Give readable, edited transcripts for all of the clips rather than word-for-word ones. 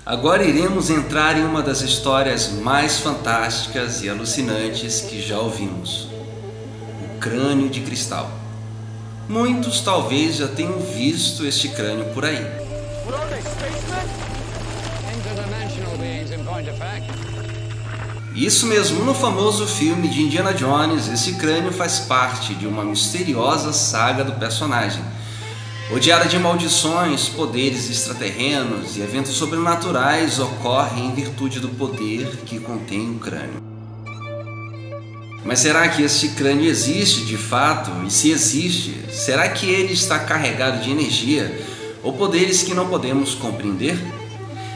Agora iremos entrar em uma das histórias mais fantásticas e alucinantes que já ouvimos: o crânio de cristal. Muitos talvez já tenham visto este crânio por aí. Isso mesmo, no famoso filme de Indiana Jones, esse crânio faz parte de uma misteriosa saga do personagem. Rodeada de maldições, poderes extraterrenos e eventos sobrenaturais ocorrem em virtude do poder que contém o crânio. Mas será que este crânio existe de fato? E se existe, será que ele está carregado de energia ou poderes que não podemos compreender?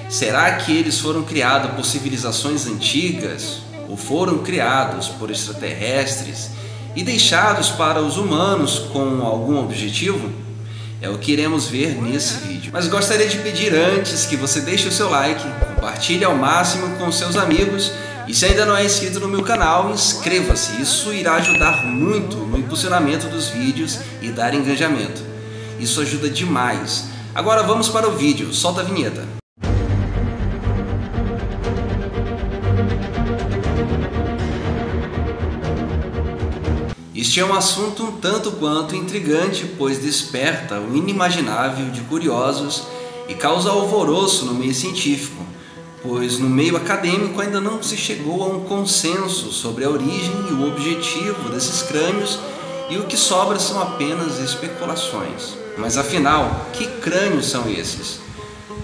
Será que eles foram criados por civilizações antigas ou foram criados por extraterrestres e deixados para os humanos com algum objetivo? É o que iremos ver nesse vídeo. Mas gostaria de pedir antes que você deixe o seu like, compartilhe ao máximo com seus amigos e se ainda não é inscrito no meu canal, inscreva-se. Isso irá ajudar muito no impulsionamento dos vídeos e dar engajamento. Isso ajuda demais. Agora vamos para o vídeo, solta a vinheta. Este é um assunto um tanto quanto intrigante, pois desperta o inimaginável de curiosos e causa alvoroço no meio científico, pois no meio acadêmico ainda não se chegou a um consenso sobre a origem e o objetivo desses crânios e o que sobra são apenas especulações. Mas afinal, que crânios são esses?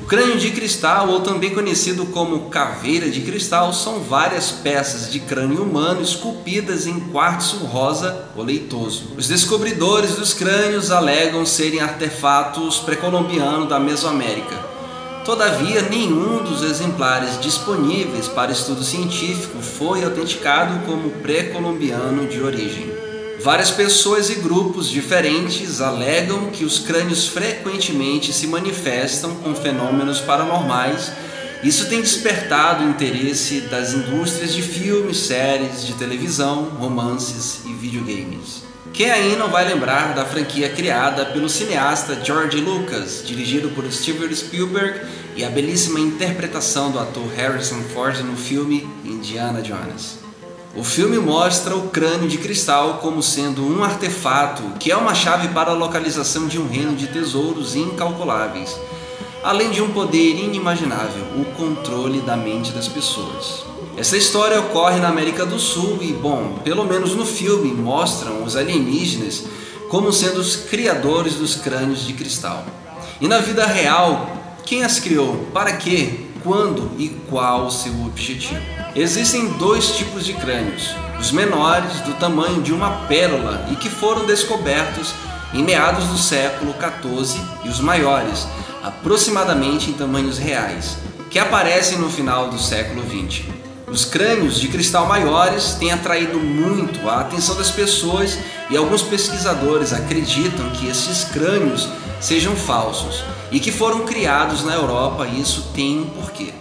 O crânio de cristal, ou também conhecido como caveira de cristal, são várias peças de crânio humano esculpidas em quartzo rosa ou leitoso. Os descobridores dos crânios alegam serem artefatos pré-colombianos da Mesoamérica. Todavia, nenhum dos exemplares disponíveis para estudo científico foi autenticado como pré-colombiano de origem. Várias pessoas e grupos diferentes alegam que os crânios frequentemente se manifestam com fenômenos paranormais. Isso tem despertado o interesse das indústrias de filmes, séries de televisão, romances e videogames. Quem aí não vai lembrar da franquia criada pelo cineasta George Lucas, dirigido por Steven Spielberg, e a belíssima interpretação do ator Harrison Ford no filme Indiana Jones. O filme mostra o crânio de cristal como sendo um artefato que é uma chave para a localização de um reino de tesouros incalculáveis, além de um poder inimaginável, o controle da mente das pessoas. Essa história ocorre na América do Sul e, bom, pelo menos no filme mostram os alienígenas como sendo os criadores dos crânios de cristal. E na vida real, quem as criou? Para quê? Quando e qual o seu objetivo? Existem dois tipos de crânios: os menores, do tamanho de uma pérola e que foram descobertos em meados do século XIV, e os maiores, aproximadamente em tamanhos reais, que aparecem no final do século XX. Os crânios de cristal maiores têm atraído muito a atenção das pessoas e alguns pesquisadores acreditam que esses crânios sejam falsos e que foram criados na Europa, e isso tem um porquê.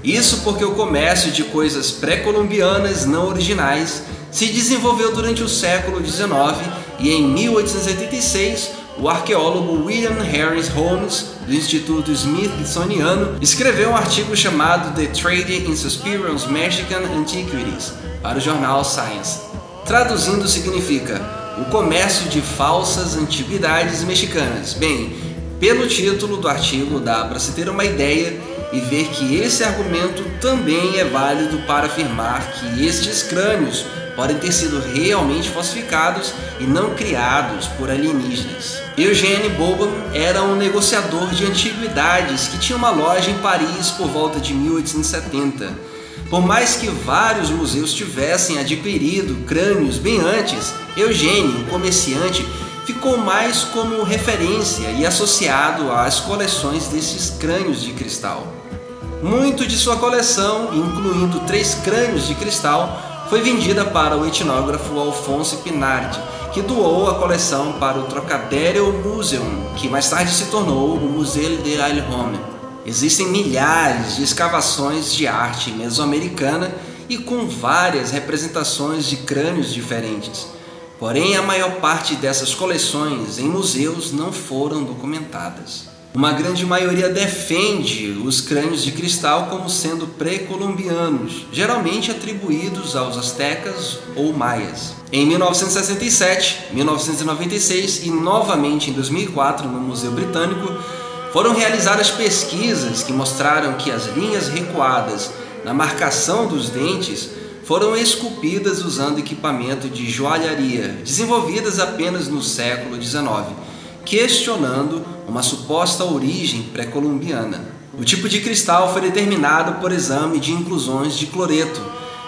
Isso porque o comércio de coisas pré-colombianas não originais se desenvolveu durante o século XIX e em 1886 o arqueólogo William Harris Holmes, do Instituto Smithsoniano, escreveu um artigo chamado The Trade in Suspicious Mexican Antiquities para o jornal Science. Traduzindo significa o comércio de falsas antiguidades mexicanas. Bem, pelo título do artigo dá para se ter uma ideia e ver que esse argumento também é válido para afirmar que estes crânios podem ter sido realmente falsificados e não criados por alienígenas. Eugene Boban era um negociador de antiguidades que tinha uma loja em Paris por volta de 1870. Por mais que vários museus tivessem adquirido crânios bem antes, Eugênio, um comerciante, ficou mais como referência e associado às coleções desses crânios de cristal. Muito de sua coleção, incluindo 3 crânios de cristal, foi vendida para o etnógrafo Alphonse Pinard, que doou a coleção para o Trocadério Museum, que mais tarde se tornou o Musée de l'Homme. Existem milhares de escavações de arte mesoamericana e com várias representações de crânios diferentes. Porém, a maior parte dessas coleções em museus não foram documentadas. Uma grande maioria defende os crânios de cristal como sendo pré-colombianos, geralmente atribuídos aos astecas ou maias. Em 1967, 1996 e novamente em 2004 no Museu Britânico, foram realizadas pesquisas que mostraram que as linhas recuadas na marcação dos dentes foram esculpidas usando equipamento de joalharia, desenvolvidas apenas no século XIX, questionando uma suposta origem pré-colombiana. O tipo de cristal foi determinado por exame de inclusões de cloreto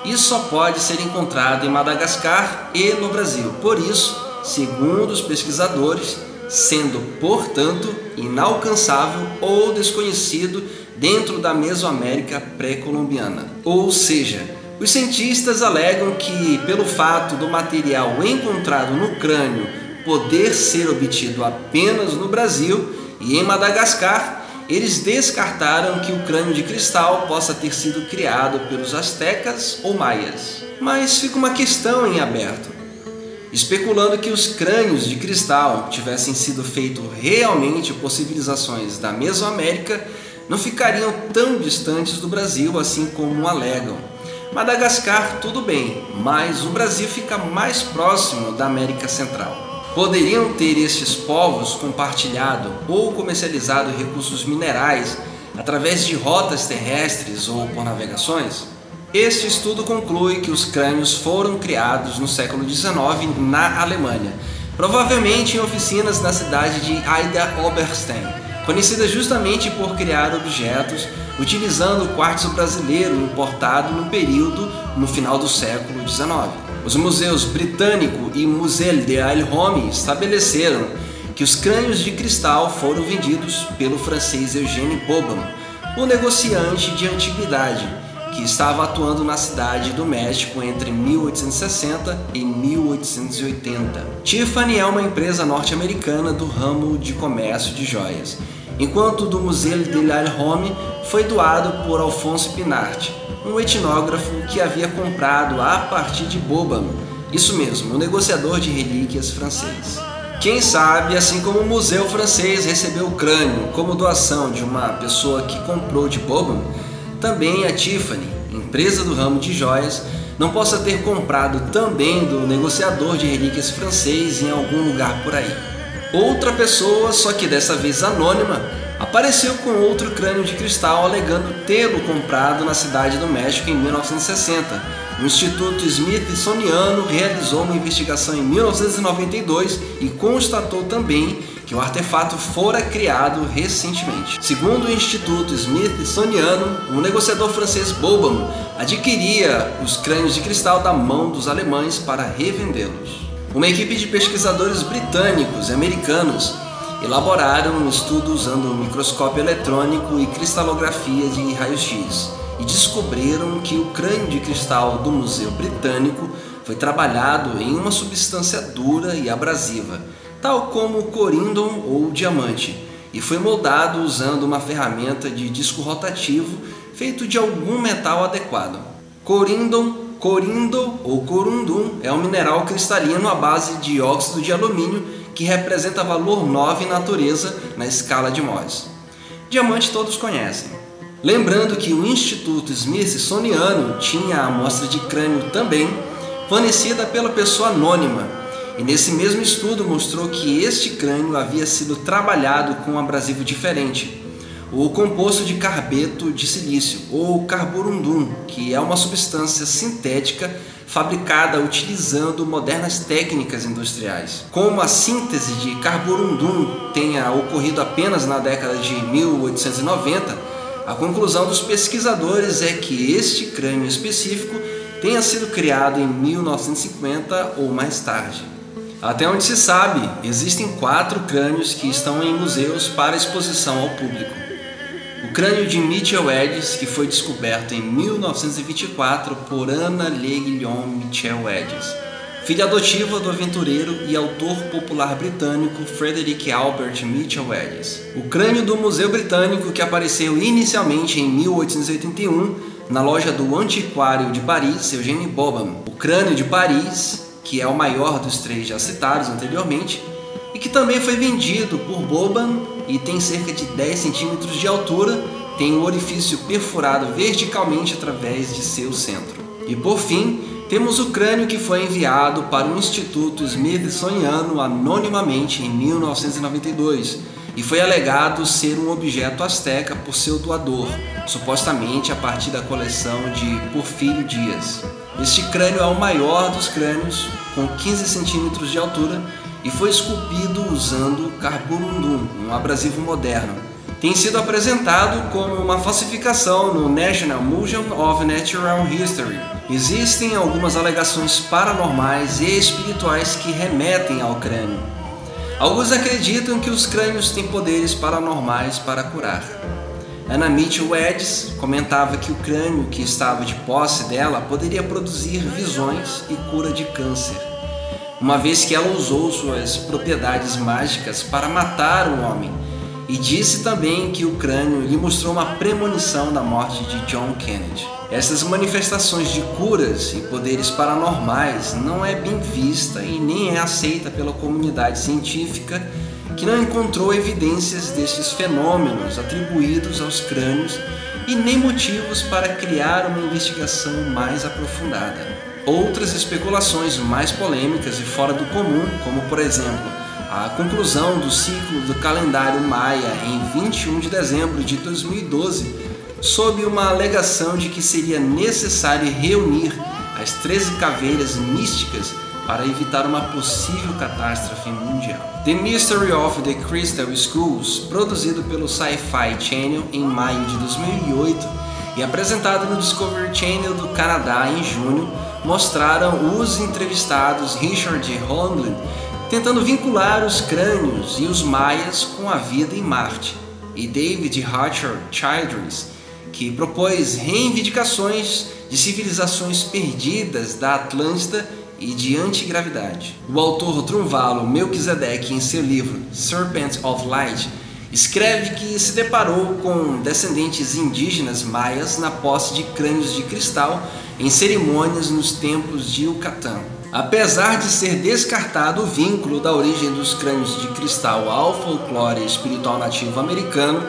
e só pode ser encontrado em Madagascar e no Brasil. Por isso, segundo os pesquisadores, sendo, portanto, inalcançável ou desconhecido dentro da Mesoamérica pré-colombiana. Ou seja, os cientistas alegam que, pelo fato do material encontrado no crânio poder ser obtido apenas no Brasil e em Madagascar, eles descartaram que o crânio de cristal possa ter sido criado pelos astecas ou maias. Mas fica uma questão em aberto. Especulando que os crânios de cristal tivessem sido feitos realmente por civilizações da Mesoamérica, não ficariam tão distantes do Brasil assim como alegam. Madagascar tudo bem, mas o Brasil fica mais próximo da América Central. Poderiam ter estes povos compartilhado ou comercializado recursos minerais através de rotas terrestres ou por navegações? Este estudo conclui que os crânios foram criados no século XIX na Alemanha, provavelmente em oficinas na cidade de Idar-Oberstein, conhecida justamente por criar objetos utilizando o quartzo brasileiro importado no final do século XIX. Os museus Britânico e Musée de Ailhomme estabeleceram que os crânios de cristal foram vendidos pelo francês Eugène Boban, um negociante de antiguidade que estava atuando na cidade do México entre 1860 e 1880. Tiffany é uma empresa norte-americana do ramo de comércio de joias, enquanto o do Musée de Ailhomme foi doado por Alphonse Pinart, um etnógrafo que havia comprado a partir de Boban, isso mesmo, um negociador de relíquias francês. Quem sabe, assim como o museu francês recebeu o crânio como doação de uma pessoa que comprou de Boban, também a Tiffany, empresa do ramo de joias, não possa ter comprado também do negociador de relíquias francês em algum lugar por aí. Outra pessoa, só que dessa vez anônima, apareceu com outro crânio de cristal alegando tê-lo comprado na cidade do México em 1960. O Instituto Smithsoniano realizou uma investigação em 1992 e constatou também que o artefato fora criado recentemente. Segundo o Instituto Smithsoniano, o negociador francês Boban adquiria os crânios de cristal da mão dos alemães para revendê-los. Uma equipe de pesquisadores britânicos e americanos elaboraram um estudo usando um microscópio eletrônico e cristalografia de raio-x e descobriram que o crânio de cristal do Museu Britânico foi trabalhado em uma substância dura e abrasiva, tal como o corindon ou o diamante, e foi moldado usando uma ferramenta de disco rotativo feito de algum metal adequado. Corindo ou corundum é um mineral cristalino à base de óxido de alumínio que representa valor 9 em natureza na escala de Mohs. Diamante todos conhecem. Lembrando que o Instituto Smithsoniano tinha a amostra de crânio também, fornecida pela pessoa anônima, e nesse mesmo estudo mostrou que este crânio havia sido trabalhado com um abrasivo diferente, o composto de carbeto de silício, ou carborundum, que é uma substância sintética fabricada utilizando modernas técnicas industriais. Como a síntese de carborundum tenha ocorrido apenas na década de 1890, a conclusão dos pesquisadores é que este crânio específico tenha sido criado em 1950 ou mais tarde. Até onde se sabe, existem 4 crânios que estão em museus para exposição ao público. O crânio de Mitchell Edges, que foi descoberto em 1924 por Anna Le Guillaume Mitchell Edges, filha adotiva do aventureiro e autor popular britânico Frederick Albert Mitchell Edges. O crânio do Museu Britânico, que apareceu inicialmente em 1881 na loja do antiquário de Paris, Eugène Boban. O crânio de Paris, que é o maior dos 3 já citados anteriormente, e que também foi vendido por Boban e tem cerca de 10 centímetros de altura, tem um orifício perfurado verticalmente através de seu centro. E por fim, temos o crânio que foi enviado para o Instituto Smithsoniano anonimamente em 1992 e foi alegado ser um objeto asteca por seu doador, supostamente a partir da coleção de Porfírio Dias. Este crânio é o maior dos crânios, com 15 centímetros de altura, e foi esculpido usando carborundum, um abrasivo moderno. Tem sido apresentado como uma falsificação no National Museum of Natural History. Existem algumas alegações paranormais e espirituais que remetem ao crânio. Alguns acreditam que os crânios têm poderes paranormais para curar. Anna Mitchell Edges comentava que o crânio que estava de posse dela poderia produzir visões e cura de câncer, uma vez que ela usou suas propriedades mágicas para matar um homem, e disse também que o crânio lhe mostrou uma premonição da morte de John Kennedy. Essas manifestações de curas e poderes paranormais não é bem vista e nem é aceita pela comunidade científica, que não encontrou evidências destes fenômenos atribuídos aos crânios e nem motivos para criar uma investigação mais aprofundada. Outras especulações mais polêmicas e fora do comum, como por exemplo, a conclusão do ciclo do calendário maia em 21 de dezembro de 2012, sob uma alegação de que seria necessário reunir as 13 caveiras místicas para evitar uma possível catástrofe mundial. The Mystery of the Crystal Skulls, produzido pelo Sci-Fi Channel em maio de 2008 e apresentado no Discovery Channel do Canadá em junho, mostraram os entrevistados Richard Hoagland tentando vincular os crânios e os maias com a vida em Marte, e David Hatcher Childress, que propôs reivindicações de civilizações perdidas da Atlântida e de antigravidade. O autor Trunvalo Melquisedeque, em seu livro Serpent of Light, escreve que se deparou com descendentes indígenas maias na posse de crânios de cristal em cerimônias nos templos de Yucatán. Apesar de ser descartado o vínculo da origem dos crânios de cristal ao folclore espiritual nativo americano,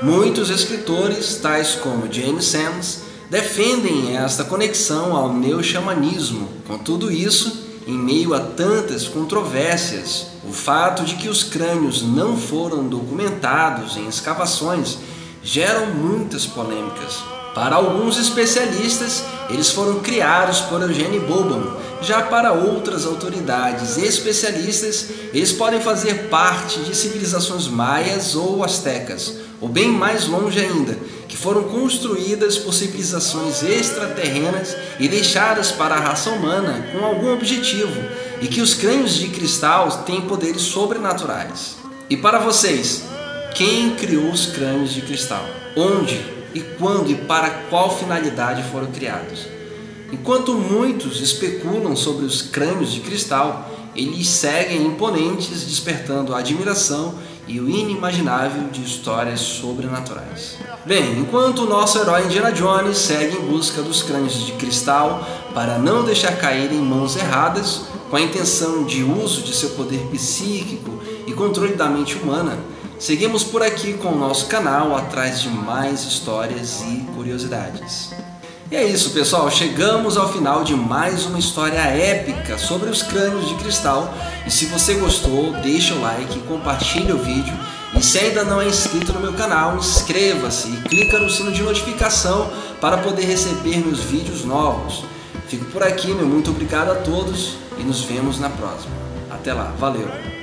muitos escritores, tais como James Sams, defendem esta conexão ao neo-xamanismo. Com tudo isso, em meio a tantas controvérsias, o fato de que os crânios não foram documentados em escavações geram muitas polêmicas. Para alguns especialistas, eles foram criados por Eugene Boban. Já para outras autoridades e especialistas, eles podem fazer parte de civilizações maias ou astecas, ou bem mais longe ainda, que foram construídas por civilizações extraterrenas e deixadas para a raça humana com algum objetivo, e que os crânios de cristal têm poderes sobrenaturais. E para vocês, quem criou os crânios de cristal? Onde e quando e para qual finalidade foram criados? Enquanto muitos especulam sobre os crânios de cristal, eles seguem imponentes, despertando a admiração e o inimaginável de histórias sobrenaturais. Bem, enquanto o nosso herói Indiana Jones segue em busca dos crânios de cristal para não deixar cair em mãos erradas, com a intenção de uso de seu poder psíquico e controle da mente humana, seguimos por aqui com o nosso canal atrás de mais histórias e curiosidades. E é isso, pessoal, chegamos ao final de mais uma história épica sobre os crânios de cristal. E se você gostou, deixa o like, compartilha o vídeo. E se ainda não é inscrito no meu canal, inscreva-se e clica no sino de notificação para poder receber meus vídeos novos. Fico por aqui, meu muito obrigado a todos e nos vemos na próxima. Até lá, valeu!